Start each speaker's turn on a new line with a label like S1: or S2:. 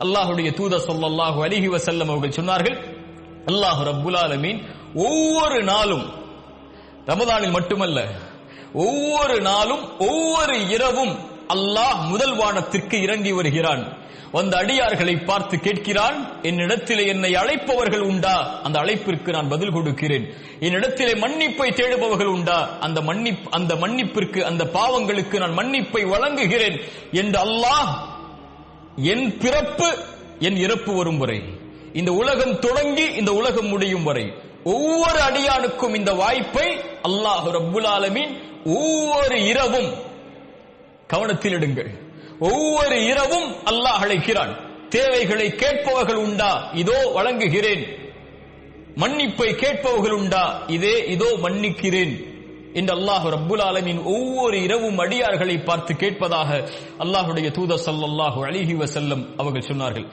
S1: அல்லாஹ்வுடைய தூதர் ஸல்லல்லாஹு அலைஹி வஸல்லம் அவர்கள் சொன்னார்கள், அல்லாஹ் ரப்புல் ஆலமீன் ஒவ்வொரு நாளும், ரமதானில் மட்டுமல்ல, ஒவ்வொரு நாளும் ஒவ்வொரு இரவும் அல்லாஹ் முதல் வானத்திற்கு இறங்கி வருகிறான். வந்த அடியார்களை பார்த்து கேட்கிறான், என்னிடத்திலே என்னை அழைப்பவர்கள் உண்டா? அந்த அழைப்பிற்கு நான் பதில் கொடுக்கிறேன். என்னிடத்திலே மன்னிப்பை தேடுபவர்கள் உண்டா? அந்த மன்னிப்பிற்கு, அந்த பாவங்களுக்கு நான் மன்னிப்பை வழங்குகிறேன் என்று அல்லாஹ் என் பிறப்பு என் இறப்பு வரும் வரை, இந்த உலகம் தொடங்கி இந்த உலகம் முடியும் வரை ஒவ்வொரு அடியானுக்கும் இந்த வாய்ப்பை அல்லாஹ் ரப்புல் ஆலமீன் ஒவ்வொரு இரவும், கவனத்தில் எடுங்கள், ஒவ்வொரு இரவும் அல்லாஹ் அழைக்கிறான். தேவைகளை கேட்பவர்கள் உண்டா? இதோ வழங்குகிறேன். மன்னிப்பை கேட்பவர்கள் உண்டா? இதோ மன்னிக்கிறேன் என்று அல்லாஹ் ரப்புல் ஆலமீன் ஒவ்வொரு இரவும் அடியார்களை பார்த்து கேட்பதாக அல்லாஹ்வுடைய தூதர் ஸல்லல்லாஹு அலைஹி வஸல்லம் அவர்கள் சொன்னார்கள்.